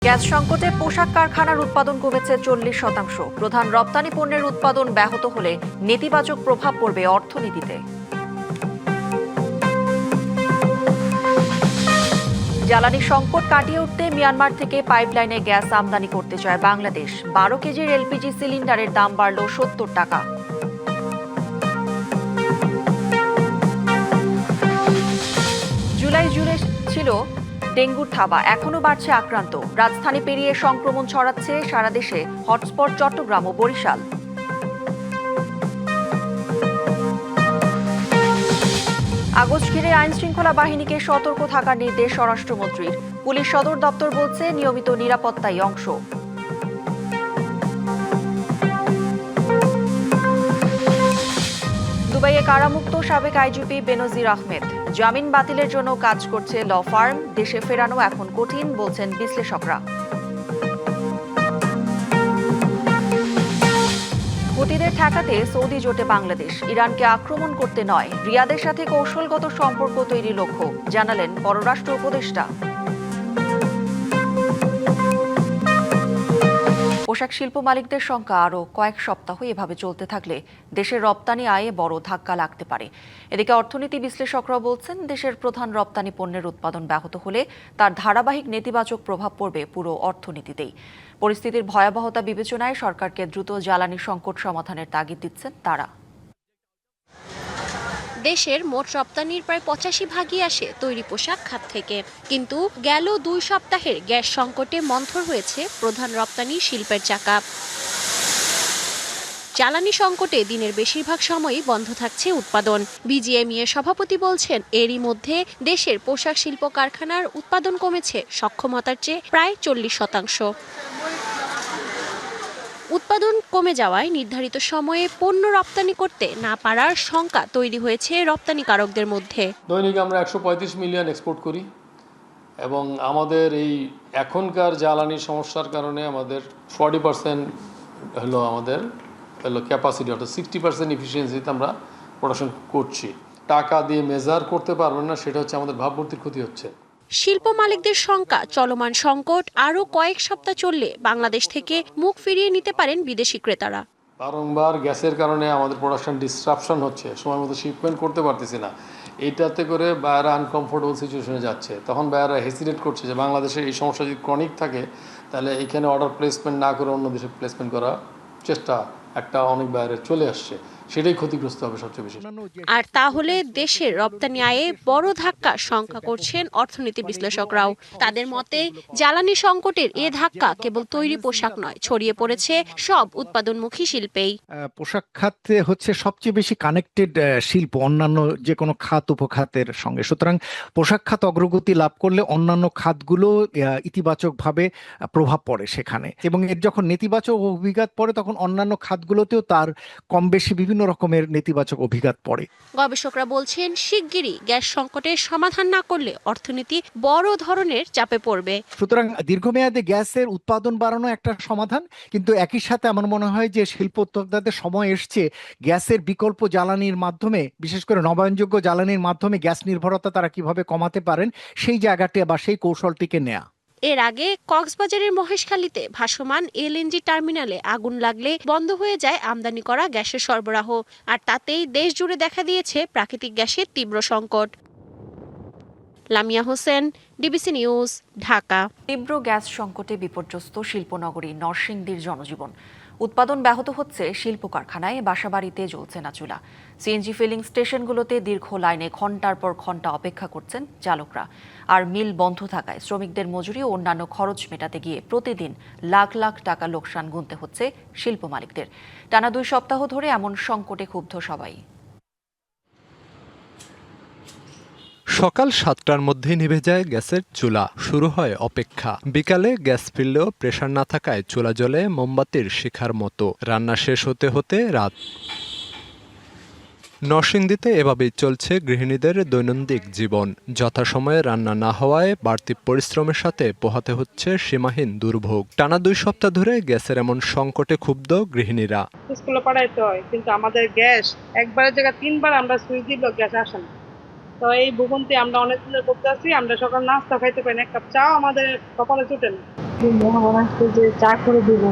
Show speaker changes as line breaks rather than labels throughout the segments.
Gas সংকটে পোশাক কারখানার উৎপাদন কমেছে 40%। প্রধান রপ্তানি পণ্যের উৎপাদন ব্যাহত হলে নেতিবাচক প্রভাব পড়বে অর্থনীতিতে। জ্বালানি সংকট কাটিয়ে উঠতে মিয়ানমার থেকে পাইপলাইনে গ্যাস আমদানি করতে চায় বাংলাদেশ। 12 কেজির এলপিজি সিলিন্ডারের দাম বাড়ল 70 টাকা। জুলাই জুড়ে ছিল ডেঙ্গুর থাবা, এখনো বাড়ছে আক্রান্ত। রাজধানী পেরিয়ে সংক্রমণ ছড়াচ্ছে সারা দেশে। হটস্পট চট্টগ্রাম ও বরিশাল। আগস্ট ঘিরে আইন শৃঙ্খলা বাহিনীকে সতর্ক থাকার নির্দেশ স্বরাষ্ট্রমন্ত্রীর। পুলিশ সদর দপ্তর বলছে নিয়মিত নিরাপত্তাই অংশ। দুবাইয়ে কারামুক্ত সাবেক আইজিপি বেনজির আহমেদ। জামিন বাতিলের জন্য কাজ করছে ল ফার্ম। দেশে ফেরানো এখন কঠিন বলছেন বিশ্লেষকরা। হুতিদের ঠেকাতে সৌদি জোটে বাংলাদেশ। ইরানকে আক্রমণ করতে নয়, রিয়াদের সাথে কৌশলগত সম্পর্ক তৈরি লক্ষ্য, জানালেন পররাষ্ট্র উপদেষ্টা। পোশাক শিল্প মালিকদের সংখ্যা আরও কয়েক সপ্তাহ এভাবে চলতে থাকলে দেশের রপ্তানি আয়ে বড় ধাক্কা লাগতে পারে। এদিকে অর্থনীতি বিশ্লেষকরা বলছেন, দেশের প্রধান রপ্তানি পণ্যের উৎপাদন ব্যাহত হলে তার ধারাবাহিক নেতিবাচক প্রভাব পড়বে পুরো অর্থনীতিতেই। পরিস্থিতির ভয়াবহতা বিবেচনায় সরকারকে দ্রুত জ্বালানি সংকট সমাধানের তাগিদ দিচ্ছেন তারা।
দেশের মোট রপ্তানির প্রায় 85% আসে তৈরি পোশাক খাত থেকে, কিন্তু গেল 2 সপ্তাহের গ্যাস সংকটে মন্থর হয়েছে প্রধান রপ্তানি শিল্পের চাকা। জ্বালানি সংকটে দিনের বেশিরভাগ সময়ই বন্ধ থাকছে উৎপাদন। বিজিএমইএ সভাপতি বলছেন, এরই মধ্যে দেশের পোশাক শিল্প কারখানার উৎপাদন কমেছে সক্ষমতার চেয়ে প্রায় 40%। উৎপাদন কমে যাওয়ায় নির্ধারিত সময়ে পণ্য রপ্তানি করতে না পারার শঙ্কা তৈরি হয়েছে রপ্তানিকারকদের মধ্যে।
দৈনিক আমরা 135 মিলিয়ন এক্সপোর্ট করি এবং আমাদের এই এখনকার জ্বালানির সমস্যার কারণে আমাদের 40% হলো আমাদের ক্যাপাসিটি, অর্থাৎ 60% এফিসিয়েন্সিতে আমরা প্রোডাকশন করছি। টাকা দিয়ে মেজার করতে পারবেন না, সেটা হচ্ছে আমাদের ভাবমূর্তির ক্ষতি হচ্ছে।
শিল্প মালিকদের শঙ্কা, চলমান সংকট আরও কয়েক সপ্তাহ চললে বাংলাদেশ থেকে মুখ ফিরিয়ে নিতে পারেন বিদেশি ক্রেতারা।
বারংবার গ্যাসের কারণে আমাদের প্রোডাকশন ডিসরাপশন হচ্ছে, সময় মতো শিপমেন্ট করতে পারতেছি না। এইটাতে করে বায়াররা আনকমফোর্টেবল সিচুয়েশনে যাচ্ছে। তখন বায়াররা হেসিটেট করছে যে বাংলাদেশে এই সমস্যা যদি ক্রনিক থাকে তাহলে এখানে অর্ডার প্লেসমেন্ট না করে অন্য দেশে প্লেসমেন্ট করার চেষ্টা একটা অনেক বায়ারের চলে আসছে। সেটাই ক্ষতিগ্রস্ত হবে সবচেয়ে বেশি।
আর তাহলে দেশের রপ্তানি আয়ে বড় ধাক্কা শঙ্কা করছেন অর্থনীতি বিশ্লেষকরাও। তাদের মতে জ্বালানি সংকটের এ ধাক্কা কেবল তৈরি পোশাক নয়, ছড়িয়ে পড়েছে সব উৎপাদনমুখী শিল্পেই।
পোশাক খাতে হচ্ছে সবচেয়ে বেশি কানেক্টেড শিল্প অন্যান্য যে কোনো খাত উপখাতের সঙ্গে। সুতরাং পোশাক খাত অগ্রগতি লাভ করলে অন্যান্য খাতগুলো ইতিবাচকভাবে প্রভাব পড়ে সেখানে, এবং এর যখন নেতিবাচক অভিঘাত পড়ে তখন অন্যান্য খাতগুলোতেও তার কম বেশি বিভিন্ন রকমের নেতিবাচক অভিঘাত পড়ে।
গবেষকরা বলছেন, শিগগিরই গ্যাস সংকটের সমাধান না করলে অর্থনীতি বড় ধরনের চাপে পড়বে।
সুতরাং দীর্ঘমেয়াদে গ্যাসের উৎপাদন বাড়ানো একটা সমাধান, কিন্তু একই সাথে আমার মনে হয় যে শিল্প উদ্যোক্তাদের সময় এসছে গ্যাসের বিকল্প জ্বালানির মাধ্যমে, বিশেষ করে নবায়নযোগ্য জ্বালানির মাধ্যমে গ্যাস নির্ভরতা তারা কিভাবে কমাতে পারেন সেই জায়গাটি বা সেই কৌশলটিকে নেয়া।
এর আগে কক্সবাজারের মহেশখালীতে ভাসমান এলএনজি টার্মিনালে আগুন লাগলে বন্ধ হয়ে যায় আমদানি করা গ্যাসের সরবরাহ, আর তাতেই দেশ জুড়ে দেখা দিয়েছে প্রাকৃতিক গ্যাসের তীব্র সংকট। Lamia Hossain, DBC news, Dhaka.
তীব্র গ্যাস সংকটে বিপর্যস্ত শিল্পনগরী নরসিংদীর জনজীবন। উৎপাদন ব্যাহত হচ্ছে শিল্প কারখানায়, বাসাবাড়িতে জ্বলছে না চুলা। সিএনজি ফিলিং স্টেশনগুলোতে দীর্ঘ লাইনে ঘন্টার পর ঘন্টা অপেক্ষা করছেন চালকরা। আর মিল বন্ধ থাকায় শ্রমিকদের মজুরি ও অন্যান্য খরচ মেটাতে গিয়ে প্রতিদিন লাখ লাখ টাকা লোকসান গুনতে হচ্ছে শিল্প মালিকদের। টানা 2 সপ্তাহ ধরে এমন সংকটে ক্ষুব্ধ সবাই।
সকাল 7টার মধ্যে নিভে যায় গ্যাসের চুলা, শুরু হয় অপেক্ষা। বিকালে গ্যাস ফিরলেও প্রেসার না থাকায় চুলা জ্বলে মোমবাতির শিখার মতো। রান্না শেষ হতে হতে রাত। নরসিংদীতে এভাবেই চলছে গৃহিণীদের দৈনন্দিন জীবন। যথাসময়ে রান্না না হওয়ায় বাড়তি পরিশ্রমের সাথে পোহাতে হচ্ছে সীমাহীন দুর্ভোগ। টানা 2 সপ্তাহ ধরে গ্যাসের এমন সংকটে ক্ষুব্ধ গৃহিণীরা।
স্কুলে পড়াইতে হয়, কিন্তু আমাদের গ্যাস একবারের জায়গায় 3বার আমরা সুইচ দিল গ্যাস আসে না। তো এই ভোগান্তি আমরা অনেক দিনের করতে আছি। আমরা সকাল নাস্তা খাইতে পারি না, 1 কাপ চা আমাদের কপালে জোটে না।
মেহমান আসলে যে চা করে দিব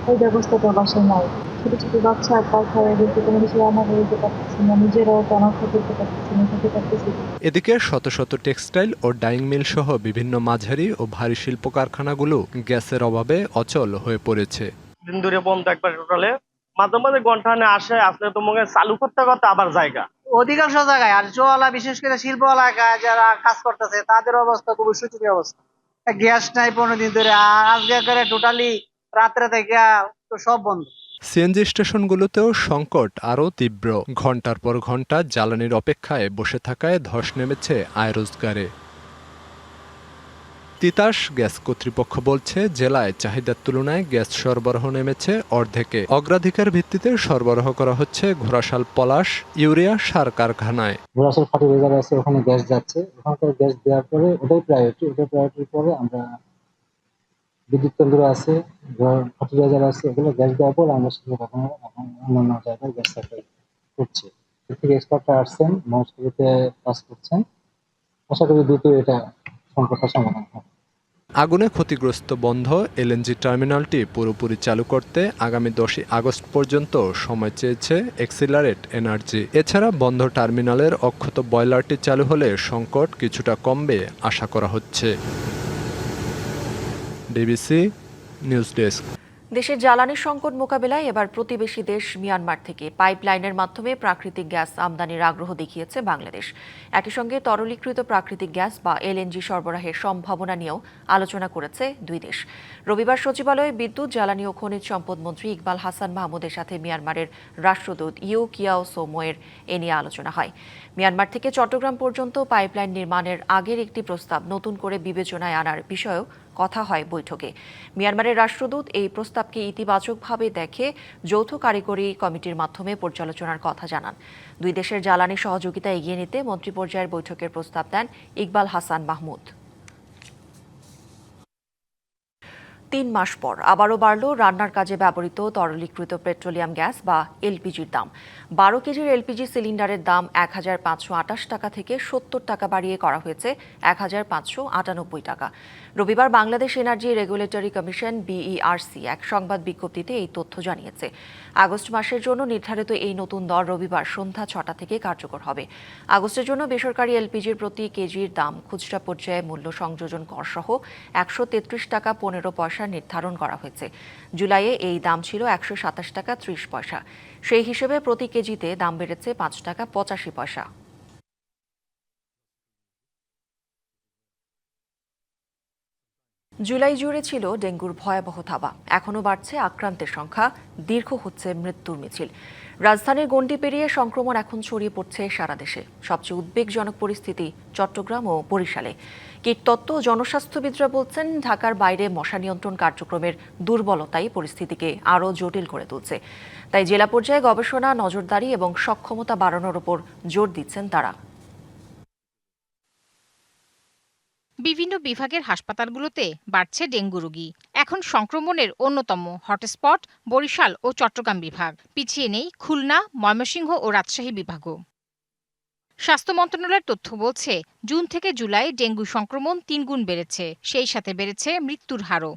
ওই ব্যবস্থাটা বাসায় নাই। ছোট ছোট বাচ্চা পাখা এদেরকে কোনো কিছু রান্না করে দিতে পারতেছি না, নিজেরাও রান্না করতে পারতেছি না, খেতে পারতেছি না।
এদিকে শত শত টেক্সটাইল ও ডাইং মিল সহ বিভিন্ন মাঝারি ও ভারী শিল্প কারখানাগুলো গ্যাসের অভাবে অচল হয়ে পড়েছে।
দিন ধরে বন্ধ একবার টোটালে, মাঝে মাঝে ঘন্টাখানে আসে, আসলে তোমাকে চালু করতে করতে আবার জায়গা।
অধিকাংশ জায়গায় আর জোয়ালা, বিশেষ করে শিল্প এলাকায় যারা কাজ করতেছে তাদের অবস্থা খুবই শোচনীয় অবস্থা। গ্যাস নাই 15 দিন ধরে, আর আজকে করে টোটালি রাত্রে থেকে তো সব বন্ধ।
সিএনজি স্টেশনগুলোতেও সংকট আরও তীব্র। ঘন্টার পর ঘন্টা জ্বালানির অপেক্ষায় বসে থাকায় ধস নেমেছে আয় রোজগারে। তিতাস গ্যাস কর্তৃপক্ষ বলছে, জেলায় চাহিদার তুলনায় গ্যাস সরবরাহ নেমেছে অর্ধেকে। অগ্রাধিকার ভিত্তিতে সরবরাহ করা হচ্ছে ঘোড়াশাল পলাশ, ইউরিয়া সার কারখানায়।
ঘোড়াশাল ফার্টিলাইজার আছে, ওখানে গ্যাস যাচ্ছে, ওখানকার গ্যাস দেওয়ার পরে ওটাই প্রায়োরিটির পরে আমরা বিদ্যুৎ কেন্দ্র আছে, ফার্টিলাইজার আছে, ওগুলো গ্যাস দেওয়ার পর আমরা সেগুলো এখন অন্যান্য জায়গায় গ্যাস সাপ্লাই করছি। এর থেকে এক্সপার্টরা আসছেন, মহাস্ট্রিতে কাজ করছেন। আশা করি দ্রুত এটা সংকটটা সমাধান হবে।
আগুনে ক্ষতিগ্রস্ত বন্ধ এলএনজি টার্মিনালটি পুরোপুরি চালু করতে আগামী 10 আগস্ট পর্যন্ত সময় চেয়েছে এক্সিলারেট এনার্জি। এছাড়া বন্ধ টার্মিনালের অক্ষত বয়লারটি চালু হলে সংকট কিছুটা কমবে আশা করা হচ্ছে। DBC news desk.
দেশের জ্বালানি সংকট মোকাবিলায় এবার প্রতিবেশী দেশ মিয়ানমার থেকে পাইপলাইনের মাধ্যমে প্রাকৃতিক গ্যাস আমদানির আগ্রহ দেখিয়েছে বাংলাদেশ। একই সঙ্গে তরলীকৃত প্রাকৃতিক গ্যাস বা এলএনজি সরবরাহের সম্ভাবনা নিয়েও আলোচনা করেছে দুই দেশ। রবিবার সচিবালয়ে বিদ্যুৎ, জ্বালানি ও খনিজ সম্পদ মন্ত্রী ইকবাল হাসান মাহমুদের সাথে মিয়ানমারের রাষ্ট্রদূত ইউ কিয়াও সোমোয়ের এ নিয়ে আলোচনা হয়। মিয়ানমার থেকে চট্টগ্রাম পর্যন্ত পাইপলাইন নির্মাণের আগের একটি প্রস্তাব নতুন করে বিবেচনায় আনার বিষয়েও কথা হয় বৈঠকে। মিয়ানমারের রাষ্ট্রদূত এই প্রস্তাবকে ইতিবাচকভাবে দেখে যৌথ কারিগরি কমিটির মাধ্যমে পর্যালোচনার কথা জানান। দুই দেশের জ্বালানি সহযোগিতা এগিয়ে নিতে মন্ত্রী পর্যায়ের বৈঠকের প্রস্তাব দেন ইকবাল হাসান মাহমুদ। 3 মাস পর আবারও বাড়ল রান্নার কাজে ব্যবহৃত তরলীকৃত পেট্রোলিয়াম গ্যাস বা এলপিজির দাম। 12 কেজির এলপিজি সিলিন্ডারের দাম 1528 টাকা থেকে 70 টাকা বাড়িয়ে করা হয়েছে 1598 টাকা। রবিবার Bangladesh energy regulatory commission BERC এক সংবাদ বিজ্ঞপ্তিতে এই তথ্য জানিয়েছে। আগস্ট মাসের জন্য নির্ধারিত এই নতুন দর রবিবার সন্ধ্যা 6টা থেকে কার্যকর হবে। আগস্টের জন্য বেসরকারি এলপিজির প্রতি কেজির দাম খুচরা পর্যায়ে মূল্য সংযোজন কর সহ 133 টাকা 15 পয়সা নির্ধারণ করা হয়েছে। জুলাইয়ে এই দাম ছিল 127 টাকা 30 পয়সা। সেই হিসেবে প্রতি কেজিতে দাম বেড়েছে 5 টাকা 85 পয়সা। জুলাই জুড়ে ছিল ডেঙ্গুর ভয়াবহ থাবা। এখনও বাড়ছে আক্রান্তের সংখ্যা, দীর্ঘ হচ্ছে মৃত্যুর মিছিল। রাজধানীর গণ্ডি পেরিয়ে সংক্রমণ এখন ছড়িয়ে পড়ছে সারা দেশে। সবচেয়ে উদ্বেগজনক পরিস্থিতি চট্টগ্রাম ও বরিশালে। কীটতত্ত্ব ও জনস্বাস্থ্যবিদরা বলছেন, ঢাকার বাইরে মশা নিয়ন্ত্রণ কার্যক্রমের দুর্বলতাই পরিস্থিতিকে আরও জটিল করে তুলছে। তাই জেলা পর্যায়ে গবেষণা, নজরদারি এবং সক্ষমতা বাড়ানোর ওপর জোর দিচ্ছেন তারা।
বিভিন্ন বিভাগের হাসপাতালগুলোতে বাড়ছে ডেঙ্গু রোগী। এখন সংক্রমণের অন্যতম হটস্পট বরিশাল ও চট্টগ্রাম বিভাগ। পিছিয়ে নেই খুলনা, ময়মনসিংহ ও রাজশাহী বিভাগও। স্বাস্থ্য মন্ত্রণালয়ের তথ্য বলছে, জুন থেকে জুলাই ডেঙ্গু সংক্রমণ 3 গুণ বেড়েছে। সেই সাথে বেড়েছে মৃত্যুর হারও।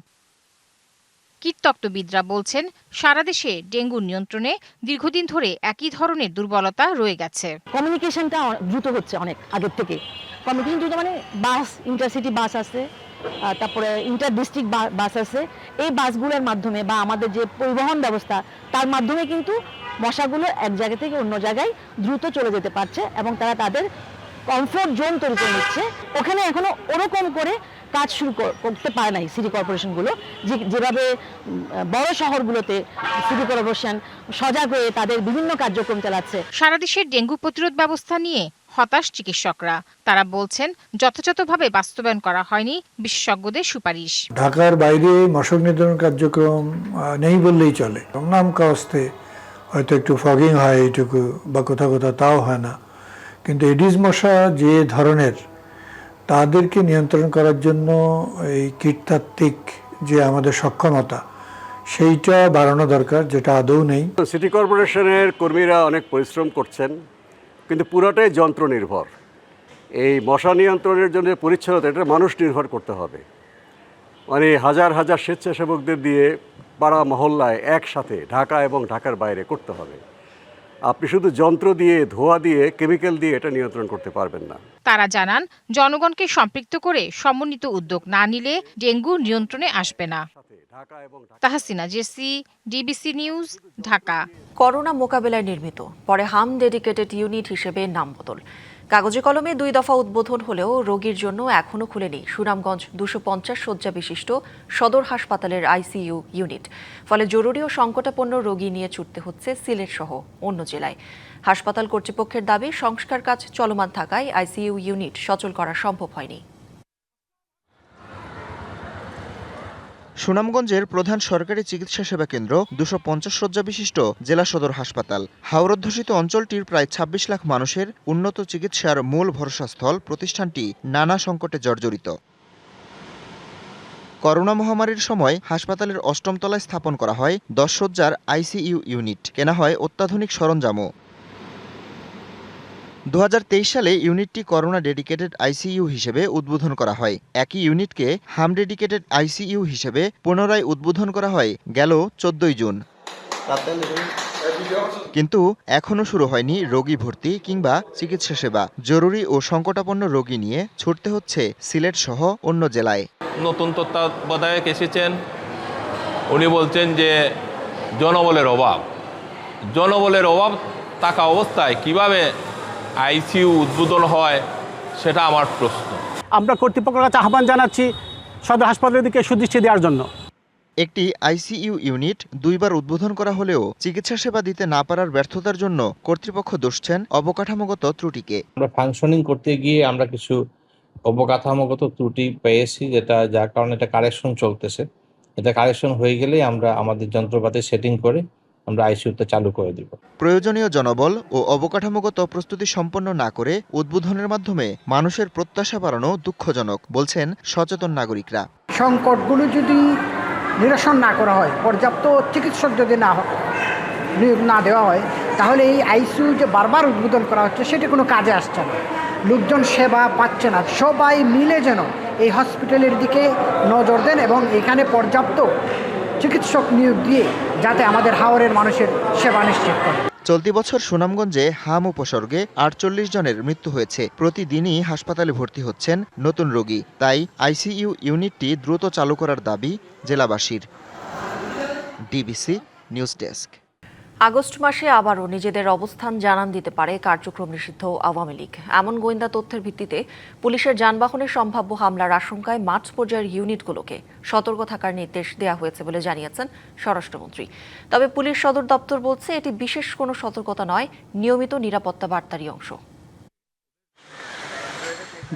কীটতত্ত্ববিদরা বলছেন, সারা দেশে ডেঙ্গু নিয়ন্ত্রণে দীর্ঘদিন ধরে একই ধরনের দুর্বলতা রয়ে গেছে।
কমিউনিকেশনটা দ্রুত হচ্ছে অনেক আগের থেকে। কমিউনিকেশন দ্রুত মানে বাস, ইন্টারসিটি বাস আছে, তারপরে ইন্টার ডিস্ট্রিক্ট বাস আছে। এই বাসগুলোর মাধ্যমে বা আমাদের যে পরিবহন ব্যবস্থা তার মাধ্যমে কিন্তু মশাগুলো এক জায়গা থেকে অন্য জায়গায় দ্রুত চলে যেতে পারছে এবং তারা তাদের কমফোর্ট জোন তৈরি করে নিচ্ছে। ওখানে এখনো ওরকম করে কাজ শুরু করতে পারে নাই সিটি কর্পোরেশনগুলো, যেভাবে বড় শহরগুলোতে সিটি কর্পোরেশন সজাগ হয়ে তাদের বিভিন্ন কার্যক্রম চালাচ্ছে।
সারা দেশের ডেঙ্গু প্রতিরোধ ব্যবস্থা নিয়ে হতাশ চিকিৎসকরা। তারা বলছেন, যথাযথভাবে বাস্তবায়ন করা হয়নি বিশেষজ্ঞদের সুপারিশ।
ঢাকার বাইরে মশক নিধন কার্যক্রম নেই বললেই চলে। নাম কাস্তে হয়তো একটু ফগিং হয় এইটুকু, বা কোথাও কোথাও তাও হয় না। কিন্তু এডিস মশা যে ধরনের, তাদেরকে নিয়ন্ত্রণ করার জন্য এই কীটতাত্ত্বিক যে আমাদের সক্ষমতা, সেইটা বাড়ানো দরকার, যেটা আদৌ নেই।
সিটি কর্পোরেশনের কর্মীরা অনেক পরিশ্রম করছেন, কিন্তু পুরোটাই যন্ত্র নির্ভর। এই মশা নিয়ন্ত্রণের জন্য পরিচ্ছন্নতা, এটা মানুষ নির্ভর করতে হবে। মানে হাজার হাজার স্বেচ্ছাসেবকদের দিয়ে পাড়া মহল্লায় একসাথে ঢাকা এবং ঢাকার বাইরে করতে হবে। আপনি শুধু যন্ত্র দিয়ে, ধোঁয়া দিয়ে, কেমিক্যাল দিয়ে এটা নিয়ন্ত্রণ করতে পারবেন না।
তারা জানান, জনগণকে সম্পৃক্ত করে সমন্বিত উদ্যোগ না নিলে ডেঙ্গু নিয়ন্ত্রণে আসবে না। Tahsina Jessy, DBC news, Dhaka.
Corona মোকাবেলায় নির্মিত, পরে হাম ডেডিকেটেড ইউনিট হিসেবে নাম বদল। কাগজে কলমে 2 দফা উদ্বোধন হলেও রোগীর জন্য এখনও খুলেনি সুনামগঞ্জ 250 শয্যা বিশিষ্ট সদর হাসপাতালের আইসিইউ ইউনিট। ফলে জরুরি ও সংকটাপন্ন রোগী নিয়ে ছুটতে হচ্ছে সিলেট সহ অন্য জেলায়। হাসপাতাল কর্তৃপক্ষের দাবি, সংস্কার কাজ চলমান থাকায় আইসিইউ ইউনিট সচল করা সম্ভব হয়নি।
সুনামগঞ্জের প্রধান সরকারি চিকিৎসা সেবা কেন্দ্র 250 শয্যা বিশিষ্ট জেলা সদর হাসপাতাল। হাওর-অধ্যুষিত অঞ্চলটির প্রায় 26 লাখ মানুষের উন্নত চিকিৎসার মূল ভরসাস্থল প্রতিষ্ঠানটি নানা সংকটে জর্জরিত। করোনা মহামারীর সময় হাসপাতালের 8ম তলায় স্থাপন করা হয় 10 শয্যার আইসিইউ ইউনিট, কেনা হয় অত্যাধুনিক সরঞ্জামও। 2023 সালে ইউনিটটি করোনা ডেডিকেটেড আইসিইউ হিসেবে উদ্বোধন করা হয়। একই ইউনিটকে হাম ডেডিকেটেড আইসিইউ হিসেবে পুনরায় উদ্বোধন করা হয় গেল 14 জুন। কিন্তু এখনও শুরু হয়নি রোগী ভর্তি কিংবা চিকিৎসা সেবা। জরুরি ও সংকটাপন্ন রোগী নিয়ে ছুটতে হচ্ছে সিলেট সহ অন্য জেলায়।
নতুন তত্ত্বাবধায়ক এসেছেন, উনি বলছেন যে জনবলের অভাব থাকা অবস্থায় কিভাবে আইসিইউ উদ্বোধন হয় সেটা আমার প্রশ্ন।
আমরা কর্তৃপক্ষের কাছে আহ্বান জানাচ্ছি সদর হাসপাতালের দিকে সুদৃষ্টি দেওয়ার জন্য।
একটি আইসিইউ ইউনিট 2 বার উদ্বোধন করা হলেও চিকিৎসা সেবা দিতে না পারার ব্যর্থতার জন্য কর্তৃপক্ষ দোষছেন অবকাঠামোগত ত্রুটিকে।
আমরা ফাংশনিং করতে গিয়ে আমরা কিছু অবকাঠামোগত ত্রুটি পেয়েছি, যার কারণে এটা কারেকশন চলতেছে। এটা কারেকশন হয়ে গেলেই আমরা আমাদের যন্ত্রপাতি সেটিং করে আমরা আইসিইউতে চালু করে দিব।
প্রয়োজনীয় জনবল ও অবকাঠামোগত প্রস্তুতি সম্পন্ন না করে উদ্বোধনের মাধ্যমে মানুষের প্রত্যাশা বাড়ানো দুঃখজনক, বলছেন সচেতন নাগরিকরা।
সংকটগুলো যদি নিরসন না করা হয়, পর্যাপ্ত চিকিৎসক যদি নিয়োগ না দেওয়া হয়, তাহলে এই আইসিইউ যে বারবার উদ্বোধন করা হচ্ছে সেটা কোনো কাজে আসছে না, লোকজন সেবা পাচ্ছে না। সবাই মিলে যেন এই হসপিটালের দিকে নজর দেন এবং এখানে পর্যাপ্ত চিকিৎসক নিয়োগ দিয়ে যাতে আমাদের হাওরের মানুষের সেবা নিশ্চিত করে।
চলতি বছর সুনামগঞ্জে হাম উপসর্গে 48 জনের মৃত্যু হয়েছে। প্রতিদিনই হাসপাতালে ভর্তি হচ্ছেন নতুন রোগী। তাই আইসিইউ ইউনিটটি দ্রুত চালু করার দাবি জেলাবাসীর। DBC news desk.
আগস্ট মাসে আবারও নিজেদের অবস্থান জানান দিতে পারে কার্যক্রম নিষিদ্ধ আওয়ামী লীগ। এমন গোয়েন্দা তথ্যের ভিত্তিতে পুলিশের যানবাহনের সম্ভাব্য হামলার আশঙ্কায় মাঠ পর্যায়ের ইউনিটগুলোকে সতর্ক থাকার নির্দেশ দেওয়া হয়েছে বলে জানিয়েছেন স্বরাষ্ট্রমন্ত্রী। তবে পুলিশ সদর দপ্তর বলছে এটি বিশেষ কোনো সতর্কতা নয়, নিয়মিত নিরাপত্তা বার্তারই অংশ।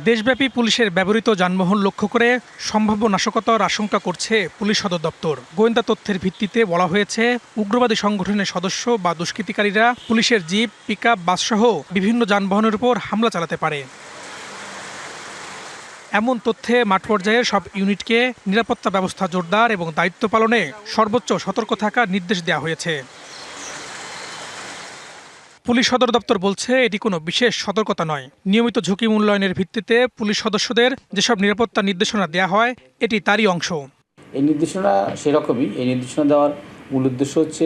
দেশব্যাপী পুলিশের ব্যবহৃত যানবাহন লক্ষ্য করে সম্ভাব্য নাশকতার আশঙ্কা করছে পুলিশ সদর দপ্তর। গোয়েন্দা তথ্যের ভিত্তিতে বলা হয়েছে, উগ্রবাদী সংগঠনের সদস্য বা দুষ্কৃতিকারীরা পুলিশের জিপ, পিকআপ, বাসসহ বিভিন্ন যানবাহনের উপর হামলা চালাতে পারে। এমন তথ্যে মাঠ পর্যায়ের সব ইউনিটকে নিরাপত্তা ব্যবস্থা জোরদার এবং দায়িত্ব পালনে সর্বোচ্চ সতর্ক থাকার নির্দেশ দেওয়া হয়েছে। পুলিশ সদর দপ্তর বলছে এটি কোনো বিশেষ সতর্কতা নয়, নিয়মিত ঝুঁকি মূল্যায়নের ভিত্তিতে পুলিশ সদস্যদের যেসব নিরাপত্তা নির্দেশনা দেওয়া হয় এটি তারই অংশ।
এই নির্দেশনা সেরকমই। এই নির্দেশনা দেওয়ার মূল উদ্দেশ্য হচ্ছে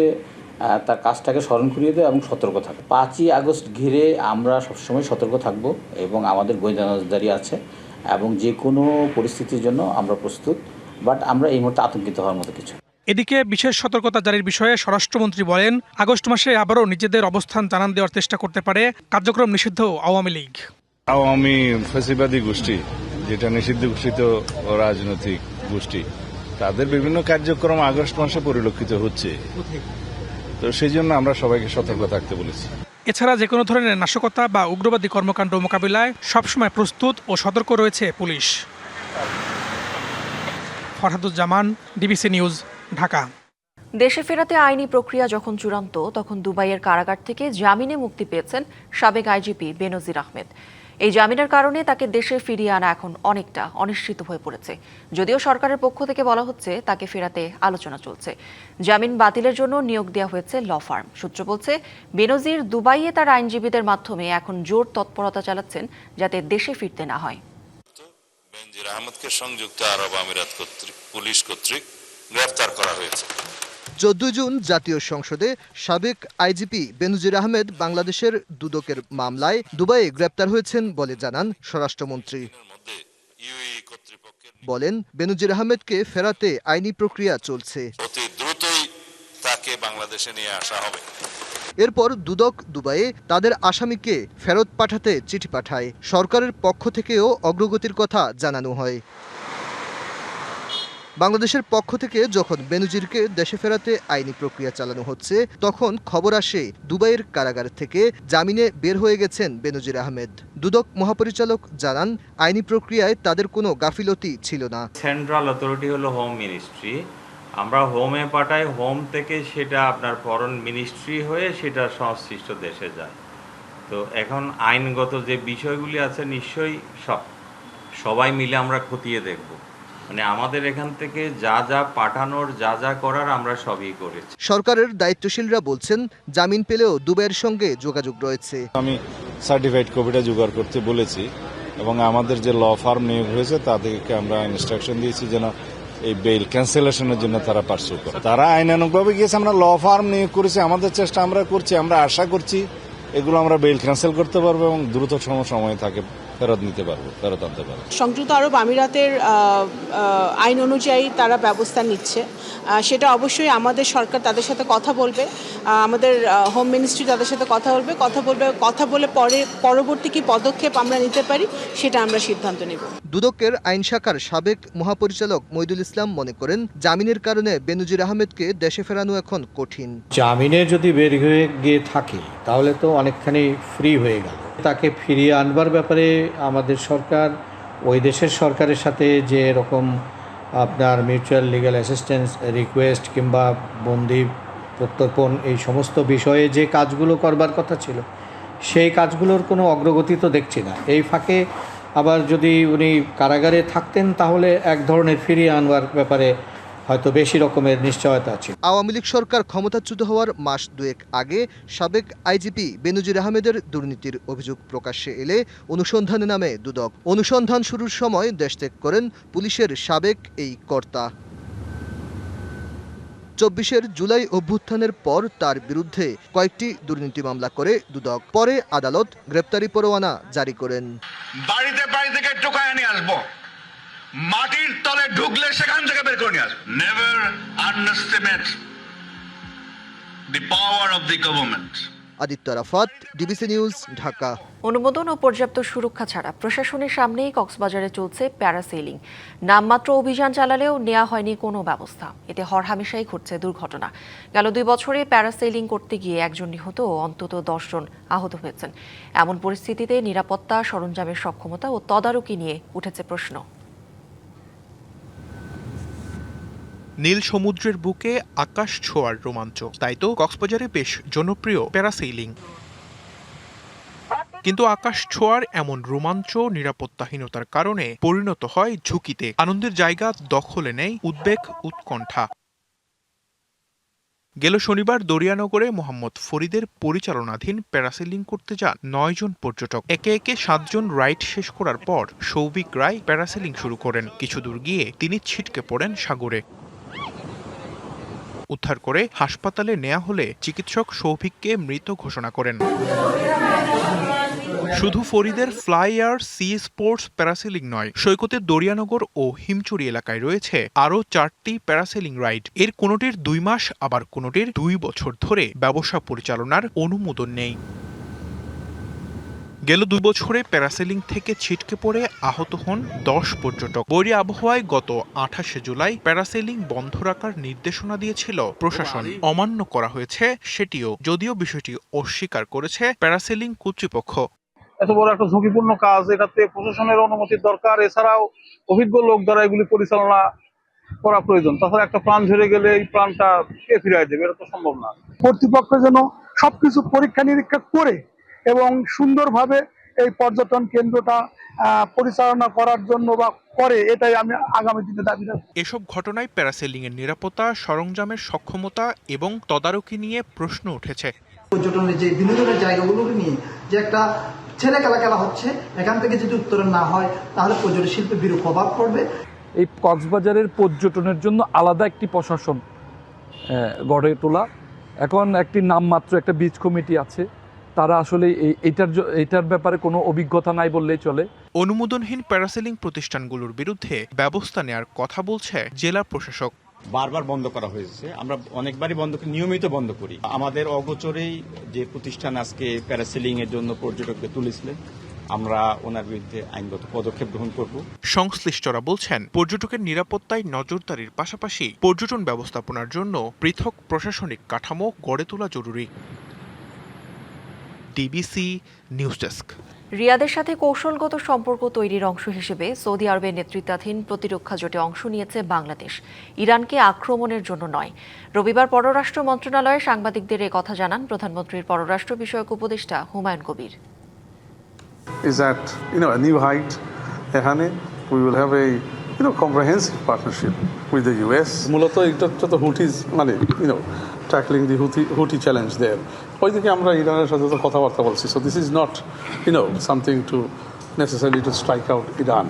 তার কাজটাকে স্মরণ করিয়ে দেওয়া এবং সতর্ক থাকা। 5ই আগস্ট ঘিরে আমরা সবসময় সতর্ক থাকব এবং আমাদের গোয়েন্দা নজরদারি আছে এবং যে কোনো পরিস্থিতির জন্য আমরা প্রস্তুত, বাট আমরা এই মুহূর্তে আতঙ্কিত হওয়ার মতো কিছু।
এদিকে বিশেষ সতর্কতা জারির বিষয়ে স্বরাষ্ট্রমন্ত্রী বলেন, আগস্ট মাসে আবারও নিজেদের অবস্থান জানান দেওয়ার চেষ্টা করতে পারে কার্যক্রম নিষিদ্ধ আওয়ামী লীগ।
আওয়ামী ফ্যাসিবাদী গোষ্ঠী, যেটা নিষিদ্ধ ঘোষিত রাজনৈতিক গোষ্ঠী, তাদের বিভিন্ন কার্যক্রম আগস্ট মাসে পরিলক্ষিত হচ্ছে, তো সেই জন্য আমরা সবাইকে সতর্ক থাকতে বলেছি।
এছাড়া যে কোনো ধরনের নাশকতা বা উগ্রবাদী কর্মকাণ্ড মোকাবিলায় সবসময় প্রস্তুত ও সতর্ক রয়েছে police. Farhaduzzaman, DBC news, Dhaka.
দেশে ফেরাতে আইনি প্রক্রিয়া যখন চূড়ান্ত, তখন দুবাইয়ের কারাগার থেকে জামিনে মুক্তি পেয়েছেন সাবেক আইজিপি বেনজির আহমেদ। এই জামিনের কারণে তাকে দেশে ফিরিয়ে আনা এখন অনেকটা অনিশ্চিত হয়ে পড়েছে। যদিও সরকারের পক্ষ থেকে বলা হচ্ছে তাকে ফেরাতে আলোচনা চলছে। জামিন বাতিলের জন্য নিয়োগ দেওয়া হয়েছে ল ফার্ম। সূত্র বলছে, বেনজির দুবাইয়ে তার আইনজীবীদের মাধ্যমে এখন জোর তৎপরতা চালাচ্ছেন যাতে দেশে ফিরতে না হয়।
বেনজির আহমেদকে সংযুক্ত আরব আমিরাত কর্তৃক
পুলিশ কর্তৃক গ্রেফতার করা হয়েছে।
14 জুন জাতীয় সংসদে সাবেক আইজিপি বেনজির আহমেদ বাংলাদেশের দুদকের মামলায় দুবাইয়ে গ্রেপ্তার হয়েছেন বলে জানান স্বরাষ্ট্রমন্ত্রী। বলেন, বেনজির আহমেদকে ফেরাতে আইনি প্রক্রিয়া চলছে,
অতি দ্রুতই তাকে বাংলাদেশে নিয়ে আসা হবে।
এরপর দুদক দুবাইয়ে তাদের আসামিকে ফেরত পাঠাতে চিঠি পাঠায়। সরকারের পক্ষ থেকেও অগ্রগতির কথা জানানো হয়। বাংলাদেশের পক্ষ থেকে যখন বেনজিরকে দেশে ফেরাতে আইনি প্রক্রিয়া চালানো হচ্ছে, তখন খবর আসে দুবাইয়ের কারাগার থেকে জামিনে বের হয়ে গেছেন বেনজির আহমেদ। দুদক মহাপরিচালক জানান, আইনি প্রক্রিয়ায় তাদের কোনো গাফিলতি ছিল না।
সেন্ট্রাল অথরিটি হলো হোম মিনিস্ট্রি, আমরা হোমে পাঠাই, হোম থেকে সেটা আপনার ফরেন মিনিস্ট্রি হয়ে সেটা সংশ্লিষ্ট দেশে যায়। তো এখন আইনগত যে বিষয়গুলি আছে নিশ্চয়ই সবাই মিলে আমরা খতিয়ে দেখব। মানে আমাদের এখান থেকে যা যা পাঠানোর যা যা করার আমরা সবই করেছি।
সরকারের দায়িত্বশীলরা বলছেন, জামিন পেলেও দুবাইয়ের সঙ্গে যোগাযোগ রয়েছে।
আমি সার্টিফাইড কপিটা জোগাড় করতে বলেছি এবং আমাদের যে ল ফার্ম নিয়োগ হয়েছে তাদেরকে আমরা ইনস্ট্রাকশন দিয়েছি যেন এই বেইল ক্যান্সেলেশনের জন্য তারা পার্সু করে। তারা আইনানুগভাবে গিয়েছে, আমরা ল ফার্ম নিয়োগ করেছি, আমাদের চেষ্টা আমরা করছি, আমরা আশা করছি এগুলো আমরা বেইল ক্যান্সেল করতে পারবো এবং দ্রুত সময় থাকে ফেরত নিতে পারবো, ফেরত আনতে পারবো।
সংযুক্ত আরব আমিরাতের আইন অনুযায়ী তারা ব্যবস্থা নিচ্ছে, সেটা অবশ্যই আমাদের সরকার তাদের সাথে কথা বলবে, আমাদের হোম মিনিস্ট্রি তাদের সাথে কথা বলে পরবর্তী কি পদক্ষেপ আমরা নিতে পারি সেটা আমরা সিদ্ধান্ত নেব।
দুদকের আইন শাখার সাবেক মহাপরিচালক মইদুল ইসলাম মনে করেন, জামিনের কারণে বেনজির আহমেদকে দেশে ফেরানো এখন কঠিন।
জামিনে যদি বের হয়ে গিয়ে থাকে তাহলে তো অনেকখানি ফ্রি হয়ে গেল। তাকে ফিরিয়ে আনবার ব্যাপারে আমাদের সরকার ওই দেশের সরকারের সাথে যে এরকম আপনার মিউচুয়াল লিগ্যাল অ্যাসিস্ট্যান্স রিকোয়েস্ট কিংবা বন্দি প্রত্যর্পণ এই সমস্ত বিষয়ে যে কাজগুলো করবার কথা ছিল সেই কাজগুলোর কোনো অগ্রগতি তো দেখছি না। এই ফাঁকে আবার যদি উনি কারাগারে থাকতেন তাহলে এক ধরনের ফিরিয়ে আনবার ব্যাপারে হয়তো বেশি রকমের নিশ্চয়তা আছে।
আওয়ামী লীগ সরকার ক্ষমতাচ্যুত হওয়ার মাস দুয়েক আগে সাবেক আইজিপি বেনজির আহমেদের দুর্নীতির অভিযোগ প্রকাশ্যে এলে অনুসন্ধানে নামে দুদক। অনুসন্ধান শুরুর সময় দেশ ত্যাগ করেন পুলিশের সাবেক এই কর্তা। 24 জুলাই অভ্যুত্থানের পর তার বিরুদ্ধে কয়েকটি দুর্নীতি মামলা করে দুদক। পরে আদালত গ্রেপ্তারি পরোয়ানা জারি করেন।
বাড়িতে থেকে টোকায় নিয়ে আসবো, মাটির তলে ঢুকলে সেখান থেকে বের করে নিয়ে আসবো। Never underestimate the power of the government.
Aditya Rafat, DBC news, Dhaka.
অনুমোদন ও পর্যাপ্ত সুরক্ষা ছাড়া প্রশাসনের সামনেই কক্সবাজারে চলছে প্যারাসেইলিং। নামমাত্র অভিযান চালালেও নেওয়া হয়নি কোনো ব্যবস্থা। এতে হরহামেশাই ঘটছে দুর্ঘটনা। গেল 2 বছরে প্যারাসেইলিং করতে গিয়ে একজন নিহত ও অন্তত 10 জন আহত হয়েছেন। এমন পরিস্থিতিতে নিরাপত্তা, সরঞ্জামের সক্ষমতা ও তদারকি নিয়ে উঠেছে প্রশ্ন।
নীল সমুদ্রের বুকে আকাশ ছোঁয়ার রোমাঞ্চ, তাই তো কক্সবাজারে বেশ জনপ্রিয় প্যারাসেইলিং। কিন্তু আকাশ ছোঁয়ার এমন রোমাঞ্চ নিরাপত্তাহীনতার কারণে পরিণত হয় ঝুঁকিতে। আনন্দের জায়গা দখলে নেয় উদ্বেগ, উৎকণ্ঠা। গেল শনিবার দরিয়ানগরে মোহাম্মদ ফরিদের পরিচালনাধীন প্যারাসেলিং করতে যান 9 জন পর্যটক। একে একে 7 জন রাইড শেষ করার পর সৌভিক রায় প্যারাসেলিং শুরু করেন। কিছু দূর গিয়ে তিনি ছিটকে পড়েন সাগরে। উদ্ধার করে হাসপাতালে নেওয়া হলে চিকিৎসক সৌভিককে মৃত ঘোষণা করেন। শুধু ফরিদের fly air sea sports parasailing নয়, সৈকতের দরিয়ানগর ও হিমচুরি এলাকায় রয়েছে আরও 4টি প্যারাসেলিং রাইড। এর কোনোটির 2 মাস, আবার কোনোটির 2 বছর ধরে ব্যবসা পরিচালনার অনুমোদন নেই। গেল 2 বছরে প্যারাসেলিং থেকে ছিটকে পড়ে আহত হন 10 পর্যটক। বৈরী আবহাওয়ায় গত 28 জুলাই প্যারাসেলিং বন্ধ রাখার নির্দেশনা দিয়েছিল প্রশাসন। অমান্য করা হয়েছে সেটিও, যদিও বিষয়টি অস্বীকার করেছে প্যারাসেলিং কর্তৃপক্ষ।
এত বড় একটা ঝুঁকিপূর্ণ কাজ, এটাতে প্রশাসনের অনুমতির দরকার। এছাড়াও অভিজ্ঞ লোক দ্বারা এগুলি পরিচালনা করা প্রয়োজন। তাছাড়া একটা প্রাণ ঝরে গেলে এই প্রাণটা কে ফিরিয়ে দেবে, এটা তো সম্ভব না।
কর্তৃপক্ষ যেন সবকিছু পরীক্ষা নিরীক্ষা করে এবং সুন্দরভাবে এই পর্যটন কেন্দ্রটা পরিচালনা করার জন্য বা করে, এটাই আমি আগামী দিনে দাবি রাখব।
এসব ঘটনায় প্যারাসেলিং এর নিরাপত্তা, সরঞ্জামের সক্ষমতা এবং তদারকি নিয়ে প্রশ্ন উঠেছে।
পর্যটনের যে বিনোদনের জায়গাগুলোকে নিয়ে যে একটা ছেলে খেলা হচ্ছে, এখান থেকে যদি উত্তরণ না হয় তাহলে পর্যটন শিল্পে বিরূপ প্রভাব পড়বে।
এই কক্সবাজারের পর্যটনের জন্য আলাদা একটি প্রশাসন গড়ে তোলা। এখন একটি নামমাত্র একটা বিচ কমিটি আছে, তারা আসলে এইটার ব্যাপারে কোনো অভিজ্ঞতা নাই বললেই চলে।
অনুমোদনহীন প্যারাসেলিং প্রতিষ্ঠানগুলোর বিরুদ্ধে ব্যবস্থা নেওয়ার কথা বলছে জেলা প্রশাসক।
বারবার বন্ধ করা হয়েছে, আমরা অনেকবারই নিয়মিত বন্ধ করি। আমাদের অগোচরেই যে প্রতিষ্ঠান আজকে প্যারাসেলিং এর জন্য পর্যটকদের তুলেছিলেন, আমরা ওনার বিরুদ্ধে আইনগত পদক্ষেপ গ্রহণ করব।
সংশ্লিষ্টরা বলছেন, পর্যটকের নিরাপত্তায় নজরদারির পাশাপাশি পর্যটন ব্যবস্থাপনার জন্য পৃথক প্রশাসনিক কাঠামো গড়ে তোলা জরুরি। DBC news desk.
রিয়াদের সাথে কৌশলগত সম্পর্ক তৈরির অংশ হিসেবে সৌদি আরবের নেতৃত্বাধীন প্রতিরক্ষা জোটে অংশ নিয়েছে বাংলাদেশ, ইরানকে আক্রমণের জন্য নয়। রবিবার পররাষ্ট্র মন্ত্রণালয়ে সাংবাদিকদের কথা জানান প্রধানমন্ত্রীর পররাষ্ট্র বিষয়ক উপদেষ্টা Humayun Kabir.
Is at a new height. এখানে we will have a comprehensive partnership with the US. মূলত এটা তো হুটিজ মানে tackling the Houthi challenge there. ওইদিকে আমরা ইরানের সাথে তো কথাবার্তা বলছি, so this is not something to necessarily to strike out Iran.